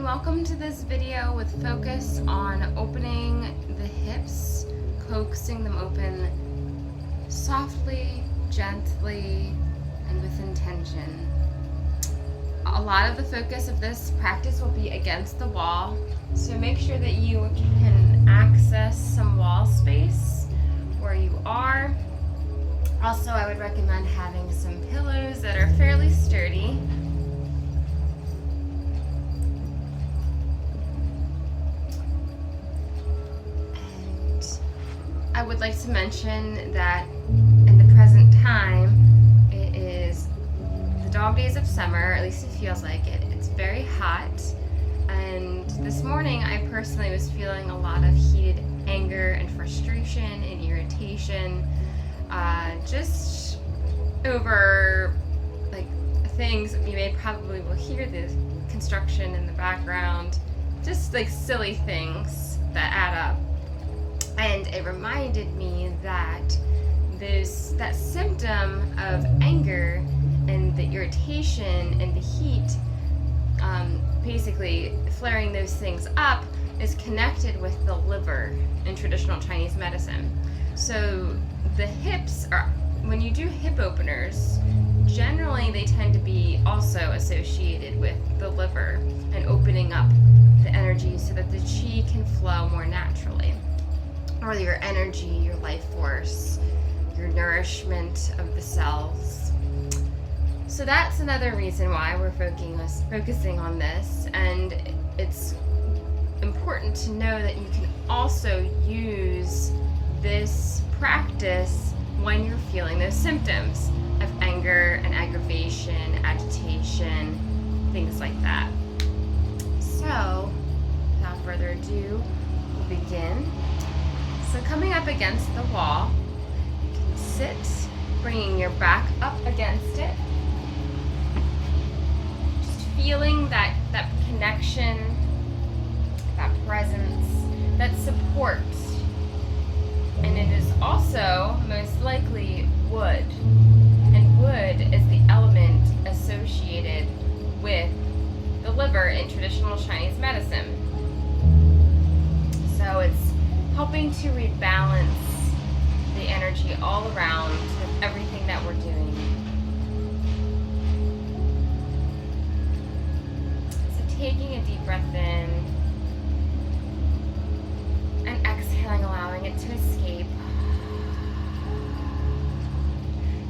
and welcome to this video with focus on opening the hips, coaxing them open softly, gently, and with intention. A lot of the focus of this practice will be against the wall, so make sure that you can access some wall space where you are. Also, I would recommend having some pillows that are fairly sturdy. I would like to mention that in the present time, it is the dog days of summer, at least it feels like it. It's very hot, and this morning I personally was feeling a lot of heated anger and frustration and irritation, just over like things. You may probably will hear the construction in the background, just like silly things that add up. And it reminded me that that symptom of anger and the irritation and the heat, basically flaring those things up, is connected with the liver in traditional Chinese medicine. So the hips are, when you do hip openers, generally they tend to be also associated with the liver and opening up the energy so that the qi can flow more naturally. Or your energy, your life force, your nourishment of the cells. So that's another reason why we're focusing on this, and it's important to know that you can also use this practice when you're feeling those symptoms of anger and aggravation, agitation, things like that. So, without further ado, we'll begin. So coming up against the wall, you can sit, bringing your back up against it. Just feeling that connection, that presence, that support. And it is also most likely wood. And wood is the element associated with the liver in traditional Chinese medicine. So it's helping to rebalance the energy all around with everything that we're doing. So taking a deep breath in and exhaling, allowing it to escape.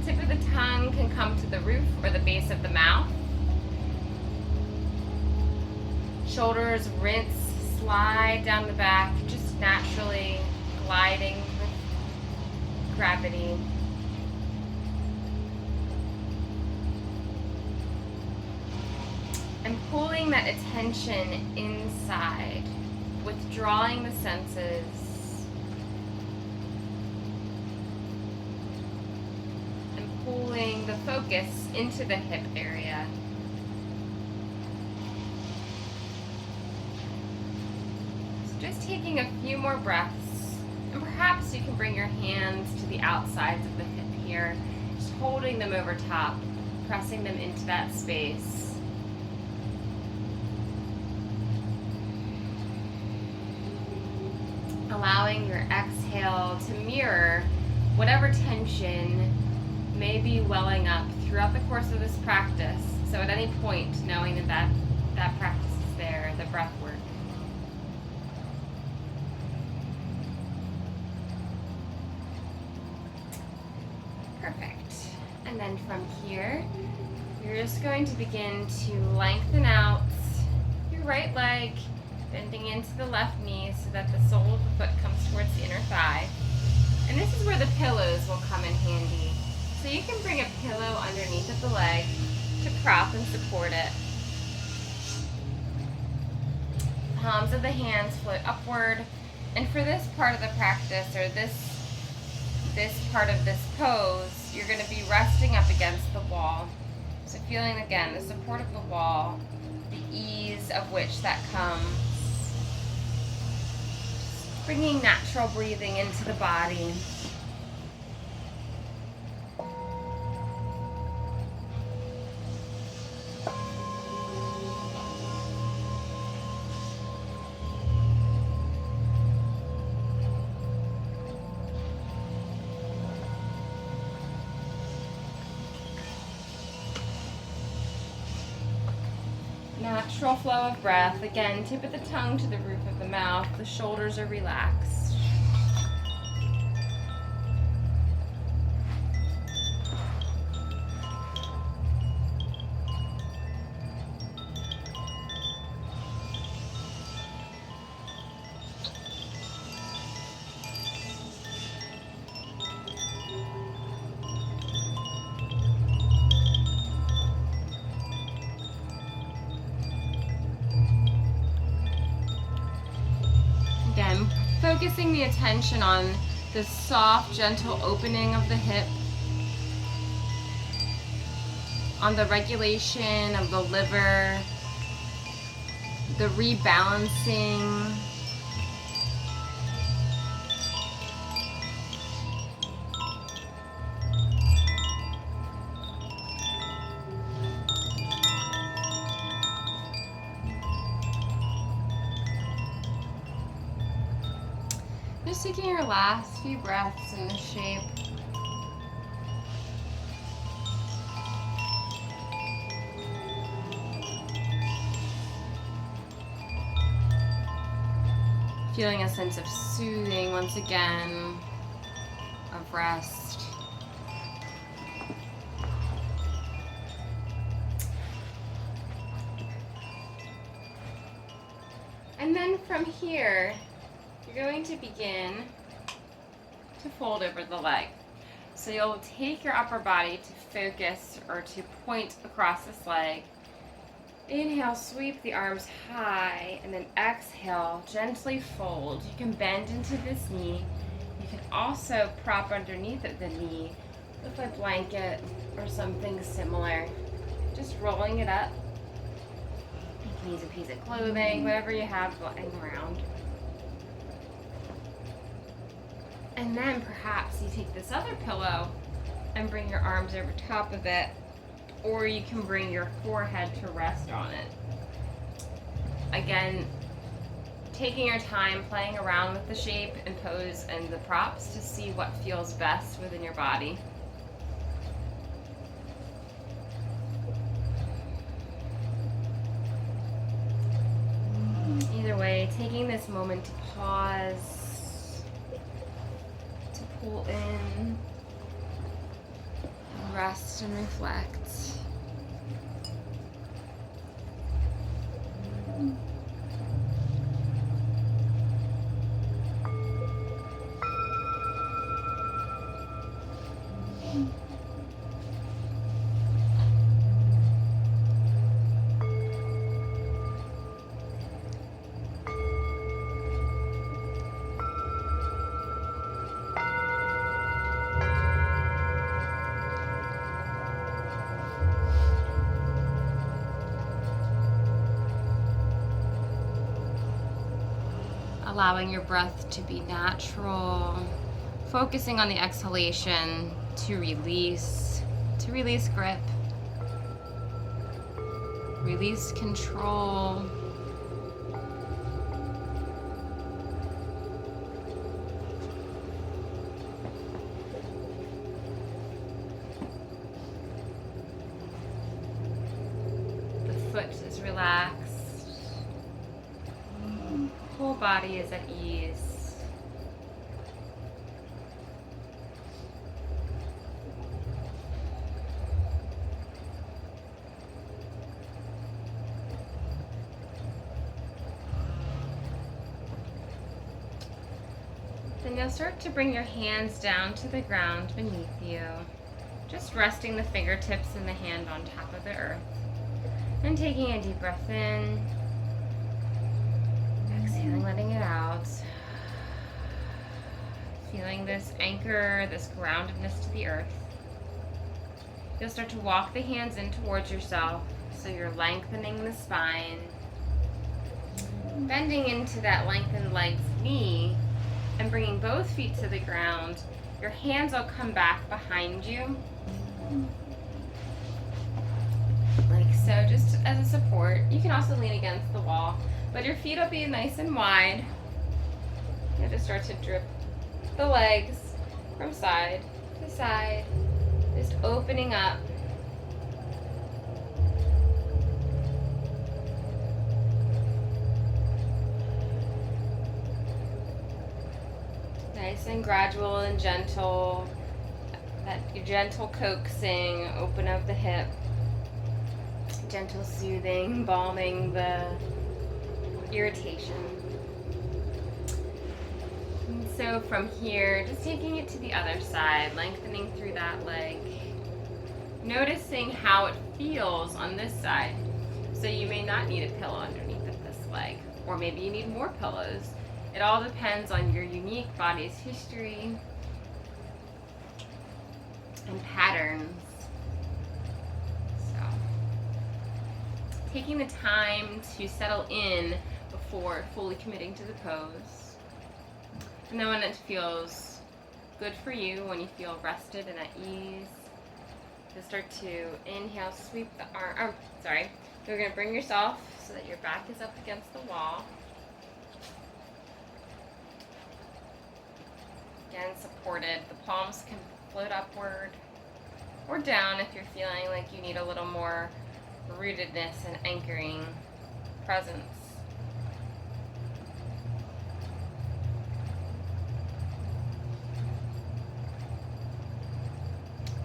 Tip of the tongue can come to the roof or the base of the mouth. Shoulders rinse, slide down the back, just naturally gliding with gravity. And pulling that attention inside, withdrawing the senses, and pulling the focus into the hip area. Just taking a few more breaths, and perhaps you can bring your hands to the outsides of the hip here, just holding them over top, pressing them into that space. Allowing your exhale to mirror whatever tension may be welling up throughout the course of this practice. So at any point, knowing that practice is there, the breath work. Perfect. And then from here, you're just going to begin to lengthen out your right leg, bending into the left knee so that the sole of the foot comes towards the inner thigh. And this is where the pillows will come in handy. So you can bring a pillow underneath of the leg to prop and support it. Palms of the hands float upward. And for this part of the practice, or this part of this pose, you're going to be resting up against the wall. So feeling again the support of the wall, the ease of which that comes. Bringing natural breathing into the body. Natural flow of breath. Again, tip of the tongue to the roof of the mouth. The shoulders are relaxed. Again, focusing the attention on the soft, gentle opening of the hip, on the regulation of the liver, the rebalancing. Just taking your last few breaths in this shape. Feeling a sense of soothing once again, of rest. And then from here, you're going to begin to fold over the leg. So you'll take your upper body to focus or to point across this leg. Inhale, sweep the arms high, and then exhale, gently fold. You can bend into this knee. You can also prop underneath of the knee with a blanket or something similar. Just rolling it up. You can use a piece of clothing, whatever you have lying around. And then perhaps you take this other pillow and bring your arms over top of it, or you can bring your forehead to rest on it. Again, taking your time playing around with the shape and pose and the props to see what feels best within your body. Either way, taking this moment to pause, to pull in, and rest and reflect. Allowing your breath to be natural, focusing on the exhalation to release grip, release control. The foot is relaxed. Whole body is at ease. Then you'll start to bring your hands down to the ground beneath you, just resting the fingertips and the hand on top of the earth, and taking a deep breath in. Exhaling, letting it out. Feeling this anchor, this groundedness to the earth. You'll start to walk the hands in towards yourself, so you're lengthening the spine. Bending into that lengthened leg's knee and bringing both feet to the ground. Your hands will come back behind you. Like so, just as a support. You can also lean against the wall. But your feet will be nice and wide. You'll just start to drip the legs from side to side, just opening up. Nice and gradual and gentle. That gentle coaxing, open of the hip. Gentle soothing, balming the irritation. And so from here, just taking it to the other side, lengthening through that leg. Noticing how it feels on this side. So you may not need a pillow underneath of this leg, or maybe you need more pillows. It all depends on your unique body's history and patterns. So, taking the time to settle in before fully committing to the pose. And then when it feels good for you, when you feel rested and at ease, you'll start to inhale, sweep the arm. You're going to bring yourself so that your back is up against the wall. Again, supported. The palms can float upward or down if you're feeling like you need a little more rootedness and anchoring presence.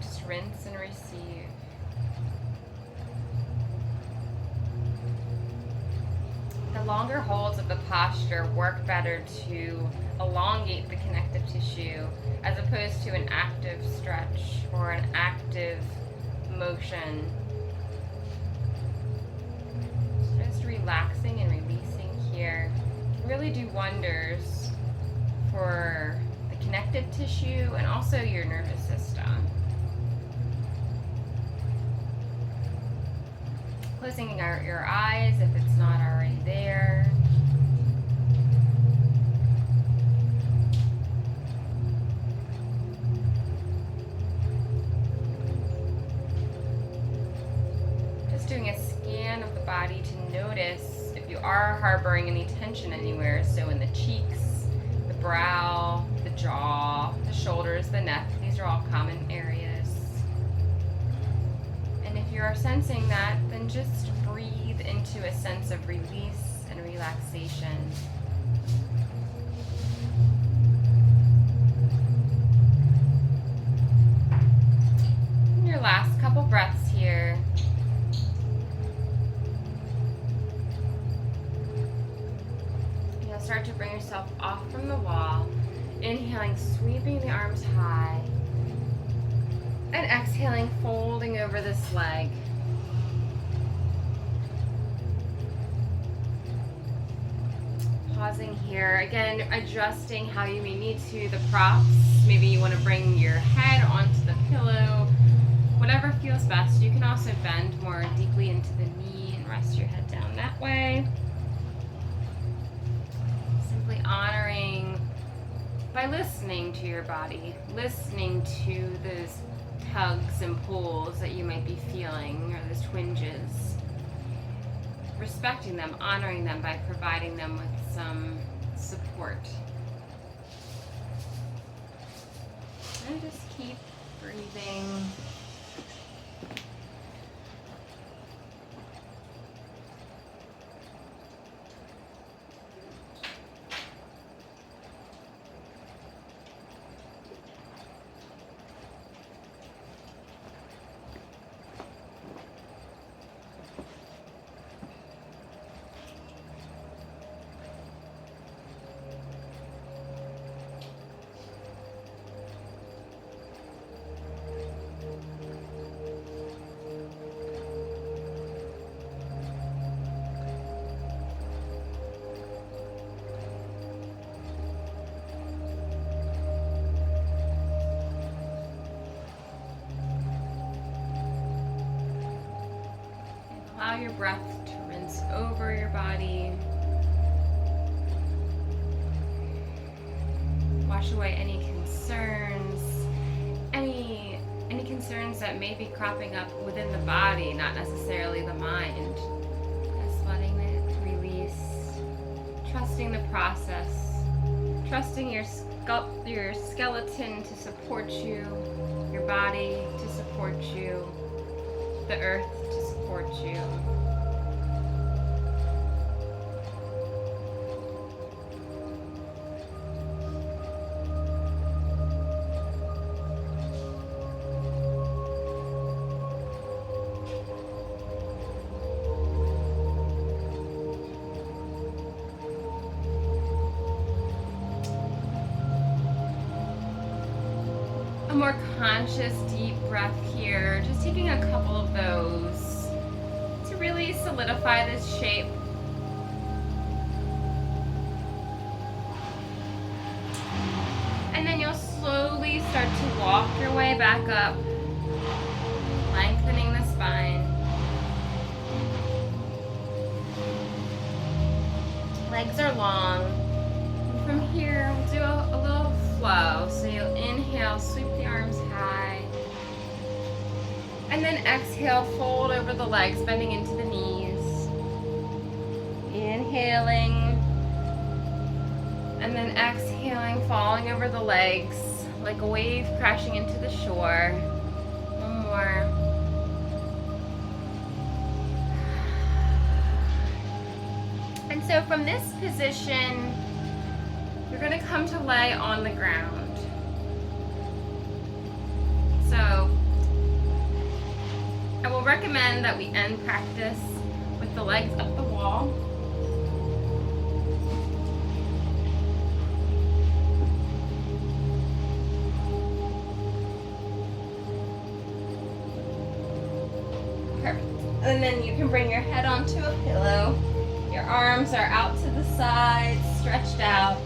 Just rinse and receive. The longer holds of the posture work better to elongate the connective tissue as opposed to an active stretch or an active motion. Just relaxing and releasing here can really do wonders for the connective tissue and also your nervous system. Closing your eyes if it's not already there. Just doing a scan of the body to notice if you are harboring any tension anywhere. So in the cheeks, the brow, the jaw, the shoulders, the neck. These are all common areas. If you are sensing that, then just breathe into a sense of release and relaxation. And your last couple breaths here. You'll start to bring yourself off from the wall, inhaling, sweeping the arms high. And exhaling, folding over this leg. Pausing here. Again, adjusting how you may need to. The props. Maybe you want to bring your head onto the pillow. Whatever feels best. You can also bend more deeply into the knee and rest your head down that way. Simply honoring by listening to your body. Listening to those tugs and pulls that you might be feeling, or those twinges. Respecting them, honoring them by providing them with some support. And just keep breathing. Allow your breath to rinse over your body. Wash away any concerns, any concerns that may be cropping up within the body, not necessarily the mind. Just letting it release, trusting the process, trusting your skeleton to support you, your body to support you, the earth to support you. more conscious, deep breath here. Just taking a couple of those to really solidify this shape. And then you'll slowly start to walk your way back up, lengthening the spine. Legs are long. And from here, we'll do a little flow. So you'll inhale, sweep the arms high. And then exhale, fold over the legs, bending into the knees. Inhaling. And then exhaling, falling over the legs like a wave crashing into the shore. One more. And so from this position, you're going to come to lay on the ground. So I will recommend that we end practice with the legs up the wall. Perfect. And then you can bring your head onto a pillow. Your arms are out to the sides, stretched out.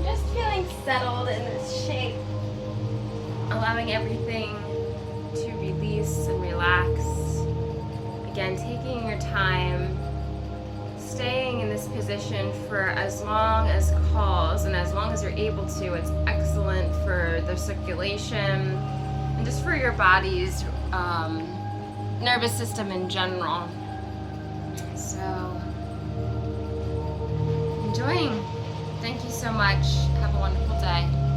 Just feeling settled in this shape. Allowing everything to release and relax. Again, taking your time. Staying in this position for as long as calls and as long as you're able to. It's excellent for the circulation and just for your body's nervous system in general. So, enjoying. Thank you so much. Have a wonderful day.